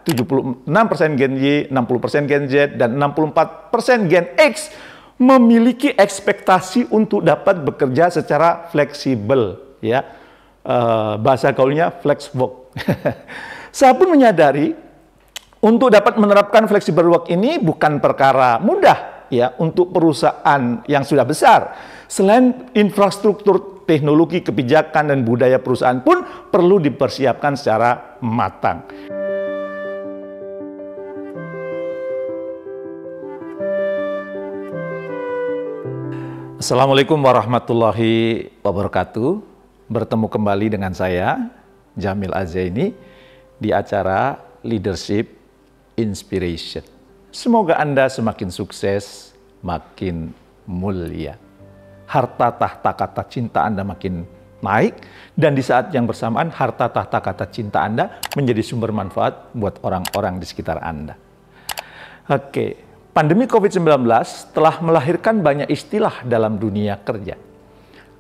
76% Gen Y, 60% Gen Z, dan 64% Gen X memiliki ekspektasi untuk dapat bekerja secara fleksibel, ya. Bahasa gaulnya flex work. Saya pun menyadari untuk dapat menerapkan flexible work ini bukan perkara mudah, ya, untuk perusahaan yang sudah besar. Selain infrastruktur, teknologi, kebijakan, dan budaya perusahaan pun perlu dipersiapkan secara matang. Assalamualaikum warahmatullahi wabarakatuh. Bertemu kembali dengan saya, Jamil Azzaini, di acara Leadership Inspiration. Semoga Anda semakin sukses, makin mulia. Harta tahta kata cinta Anda makin naik, dan di saat yang bersamaan harta tahta kata cinta Anda menjadi sumber manfaat buat orang-orang di sekitar Anda. Oke. Pandemi COVID-19 telah melahirkan banyak istilah dalam dunia kerja.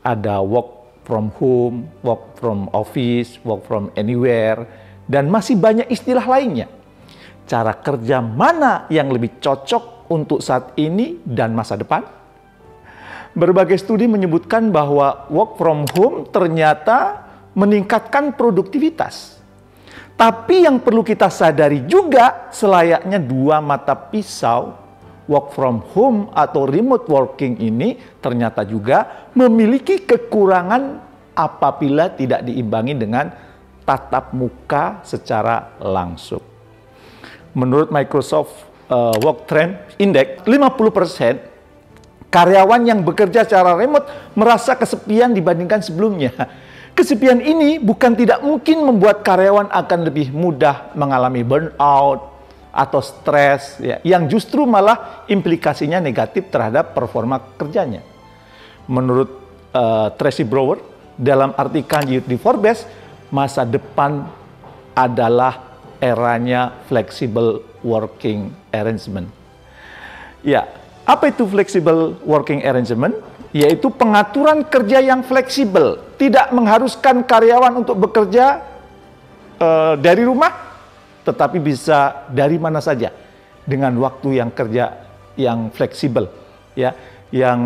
Ada work from home, work from office, work from anywhere, dan masih banyak istilah lainnya. Cara kerja mana yang lebih cocok untuk saat ini dan masa depan? Berbagai studi menyebutkan bahwa work from home ternyata meningkatkan produktivitas. Tapi yang perlu kita sadari juga, selayaknya dua mata pisau, work from home atau remote working ini ternyata juga memiliki kekurangan apabila tidak diimbangi dengan tatap muka secara langsung. Menurut Microsoft Work Trend Index, 50% karyawan yang bekerja secara remote merasa kesepian dibandingkan sebelumnya. Kesepian ini bukan tidak mungkin membuat karyawan akan lebih mudah mengalami burnout atau stres, ya, yang justru malah implikasinya negatif terhadap performa kerjanya. Menurut Tracy Brower, dalam artikelnya di Forbes, masa depan adalah eranya flexible working arrangement. Ya, apa itu flexible working arrangement? Yaitu pengaturan kerja yang fleksibel, tidak mengharuskan karyawan untuk bekerja dari rumah, tetapi bisa dari mana saja dengan waktu yang kerja yang fleksibel, ya, yang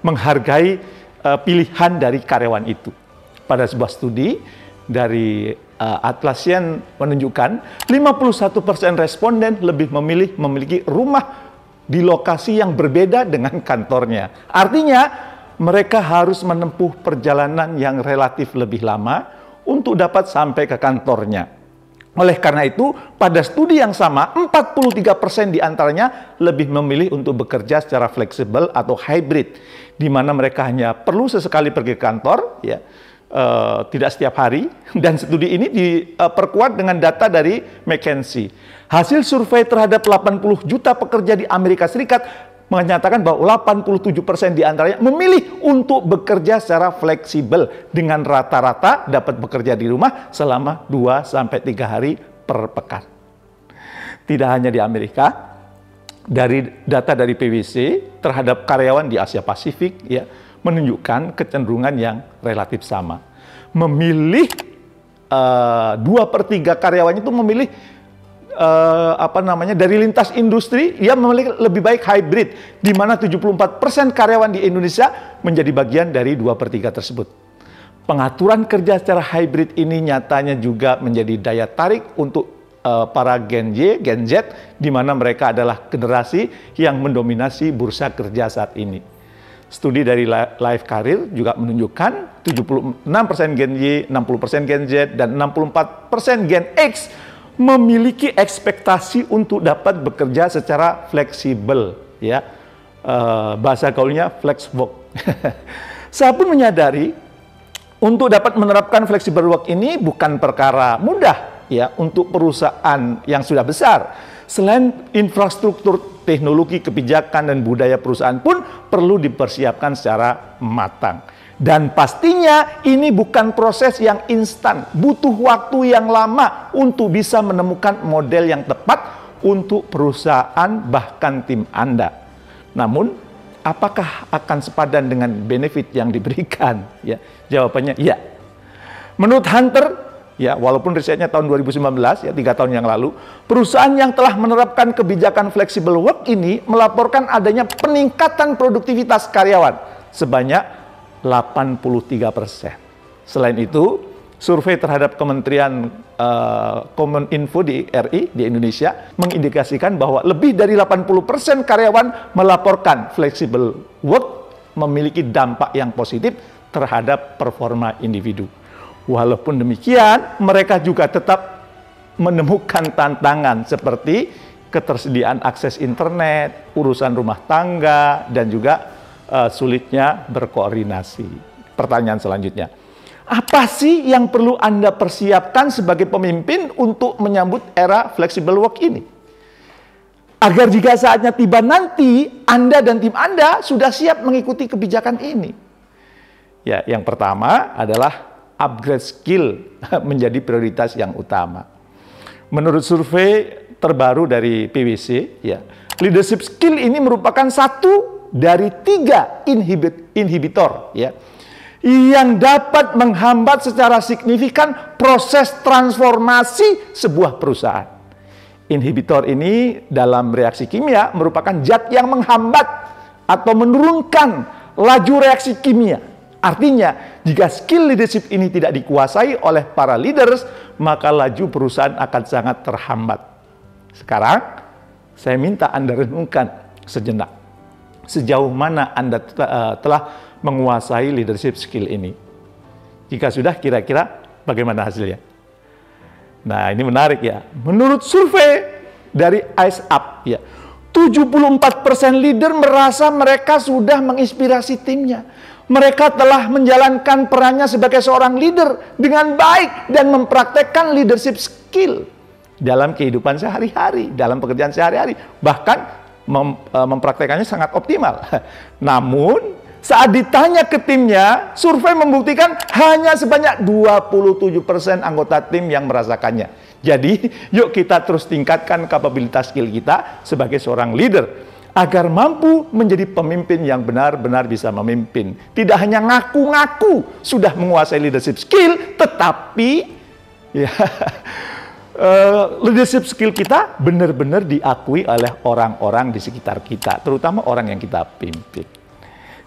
menghargai pilihan dari karyawan itu. Pada sebuah studi dari Atlassian menunjukkan 51% responden lebih memilih memiliki rumah di lokasi yang berbeda dengan kantornya. Artinya mereka harus menempuh perjalanan yang relatif lebih lama untuk dapat sampai ke kantornya. Oleh karena itu, pada studi yang sama, 43% diantaranya lebih memilih untuk bekerja secara fleksibel atau hybrid, di mana mereka hanya perlu sesekali pergi ke kantor, ya, tidak setiap hari. Dan studi ini diperkuat dengan data dari McKinsey. Hasil survei terhadap 80 juta pekerja di Amerika Serikat menyatakan bahwa 87% diantaranya memilih untuk bekerja secara fleksibel dengan rata-rata dapat bekerja di rumah selama 2-3 hari per pekan. Tidak hanya di Amerika, dari data dari PwC terhadap karyawan di Asia Pasifik, ya, menunjukkan kecenderungan yang relatif sama. Memilih 2/3 karyawan itu memilih dari lintas industri, ia memiliki lebih baik hybrid, di mana 74% karyawan di Indonesia menjadi bagian dari 2/3 tersebut. Pengaturan kerja secara hybrid ini nyatanya juga menjadi daya tarik untuk para Gen Y, Gen Z, di mana mereka adalah generasi yang mendominasi bursa kerja saat ini. Studi dari Life Career juga menunjukkan 76% Gen Y, 60% Gen Z, dan 64% Gen X memiliki ekspektasi untuk dapat bekerja secara fleksibel, ya. Bahasa gaulnya flex work. Saya pun menyadari untuk dapat menerapkan flexible work ini bukan perkara mudah, ya, untuk perusahaan yang sudah besar. Selain infrastruktur, teknologi, kebijakan, dan budaya perusahaan pun perlu dipersiapkan secara matang. Dan pastinya ini bukan proses yang instan, butuh waktu yang lama untuk bisa menemukan model yang tepat untuk perusahaan bahkan tim Anda. Namun, apakah akan sepadan dengan benefit yang diberikan? Ya, jawabannya ya. Menurut Hunter ya, walaupun risetnya tahun 2019, ya 3 tahun yang lalu, perusahaan yang telah menerapkan kebijakan flexible work ini melaporkan adanya peningkatan produktivitas karyawan sebanyak 83%. Selain itu, survei terhadap Kementerian Kominfo di RI di Indonesia mengindikasikan bahwa lebih dari 80% karyawan melaporkan flexible work memiliki dampak yang positif terhadap performa individu. Walaupun demikian, mereka juga tetap menemukan tantangan seperti ketersediaan akses internet, urusan rumah tangga, dan juga sulitnya berkoordinasi. Pertanyaan selanjutnya, apa sih yang perlu Anda persiapkan sebagai pemimpin untuk menyambut era flexible work ini? Agar jika saatnya tiba nanti, Anda dan tim Anda sudah siap mengikuti kebijakan ini. Ya, yang pertama adalah upgrade skill menjadi prioritas yang utama. Menurut survei terbaru dari PwC, ya, leadership skill ini merupakan satu dari 3 inhibitor, ya, yang dapat menghambat secara signifikan proses transformasi sebuah perusahaan. Inhibitor ini dalam reaksi kimia merupakan zat yang menghambat atau menurunkan laju reaksi kimia. Artinya, jika skill leadership ini tidak dikuasai oleh para leaders, maka laju perusahaan akan sangat terhambat. Sekarang, saya minta Anda renungkan sejenak. Sejauh mana Anda telah menguasai leadership skill ini? Jika sudah, kira-kira bagaimana hasilnya? Nah, ini menarik ya. Menurut survei dari Eyes Up, ya, 74% leader merasa mereka sudah menginspirasi timnya. Mereka telah menjalankan perannya sebagai seorang leader dengan baik dan mempraktekkan leadership skill dalam kehidupan sehari-hari, dalam pekerjaan sehari-hari. Bahkan mempraktekannya sangat optimal. Namun, saat ditanya ke timnya, survei membuktikan hanya sebanyak 27% anggota tim yang merasakannya. Jadi, yuk kita terus tingkatkan kapabilitas skill kita sebagai seorang leader agar mampu menjadi pemimpin yang benar-benar bisa memimpin. Tidak hanya ngaku-ngaku sudah menguasai leadership skill, tetapi ya, leadership skill kita benar-benar diakui oleh orang-orang di sekitar kita, terutama orang yang kita pimpin.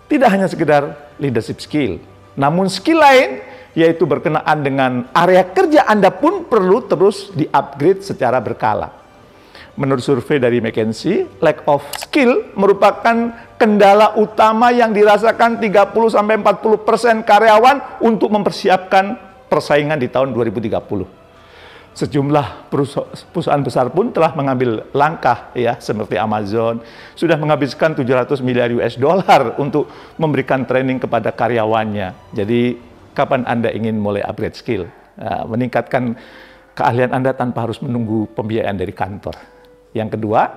Tidak hanya sekedar leadership skill, namun skill lain yaitu berkenaan dengan area kerja Anda pun perlu terus di-upgrade secara berkala. Menurut survei dari McKinsey, lack of skill merupakan kendala utama yang dirasakan 30-40% karyawan untuk mempersiapkan persaingan di tahun 2030. Sejumlah perusahaan besar pun telah mengambil langkah, ya, seperti Amazon sudah menghabiskan 700 miliar US dollar untuk memberikan training kepada karyawannya. Jadi, kapan Anda ingin mulai upgrade skill? Meningkatkan keahlian Anda tanpa harus menunggu pembiayaan dari kantor. Yang kedua,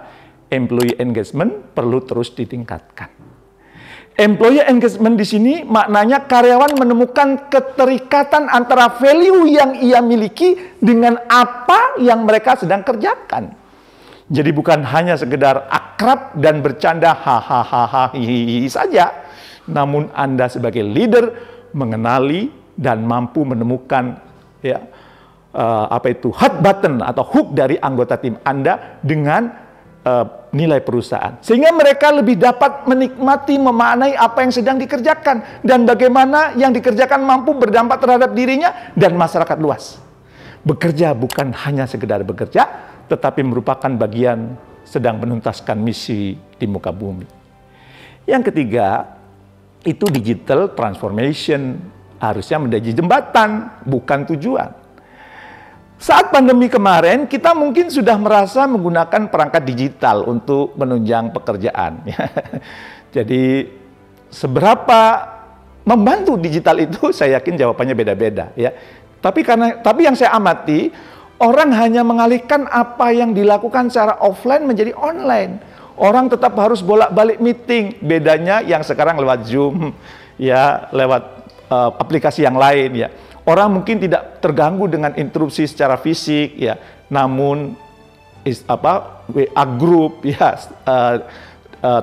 employee engagement perlu terus ditingkatkan. Employee engagement di sini maknanya karyawan menemukan keterikatan antara value yang ia miliki dengan apa yang mereka sedang kerjakan. Jadi bukan hanya sekedar akrab dan bercanda hahaha saja, namun Anda sebagai leader mengenali dan mampu menemukan, ya, hot button atau hook dari anggota tim Anda dengan nilai perusahaan. Sehingga mereka lebih dapat menikmati, memaknai apa yang sedang dikerjakan dan bagaimana yang dikerjakan mampu berdampak terhadap dirinya dan masyarakat luas. Bekerja bukan hanya sekedar bekerja, tetapi merupakan bagian sedang menuntaskan misi di muka bumi. Yang ketiga, itu digital transformation harusnya menjadi jembatan, bukan tujuan. Saat pandemi kemarin, kita mungkin sudah merasa menggunakan perangkat digital untuk menunjang pekerjaan. Jadi, seberapa membantu digital itu, saya yakin jawabannya beda-beda, ya. Tapi yang saya amati, orang hanya mengalihkan apa yang dilakukan secara offline menjadi online. Orang tetap harus bolak-balik meeting. Bedanya yang sekarang lewat Zoom, ya, lewat aplikasi yang lain, ya. Orang mungkin tidak terganggu dengan interupsi secara fisik, ya, namun WA group, ya,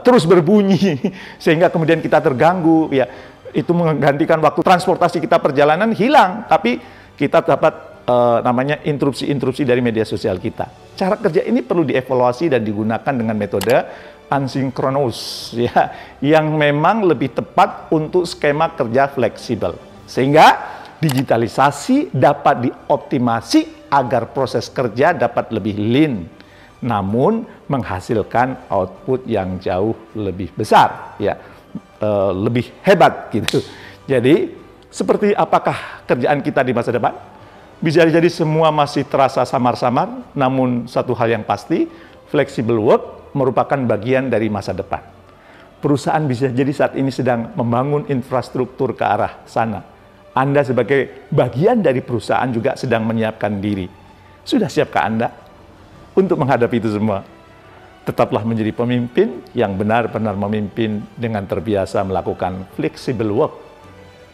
terus berbunyi sehingga kemudian kita terganggu, ya. Itu menggantikan waktu transportasi kita perjalanan hilang, tapi kita dapat namanya interupsi-interupsi dari media sosial kita. Cara kerja ini perlu dievaluasi dan digunakan dengan metode asinkronus, ya, yang memang lebih tepat untuk skema kerja fleksibel. Sehingga digitalisasi dapat dioptimasi agar proses kerja dapat lebih lean, namun menghasilkan output yang jauh lebih besar, ya, lebih hebat gitu. Jadi, seperti apakah kerjaan kita di masa depan? Bisa jadi semua masih terasa samar-samar, namun satu hal yang pasti, flexible work merupakan bagian dari masa depan. Perusahaan bisa jadi saat ini sedang membangun infrastruktur ke arah sana. Anda sebagai bagian dari perusahaan juga sedang menyiapkan diri. Sudah siapkah Anda untuk menghadapi itu semua? Tetaplah menjadi pemimpin yang benar-benar memimpin dengan terbiasa melakukan flexible work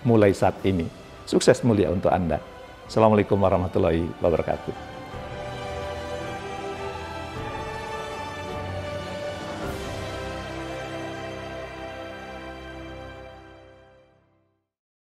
mulai saat ini. Sukses mulia untuk Anda. Assalamualaikum warahmatullahi wabarakatuh.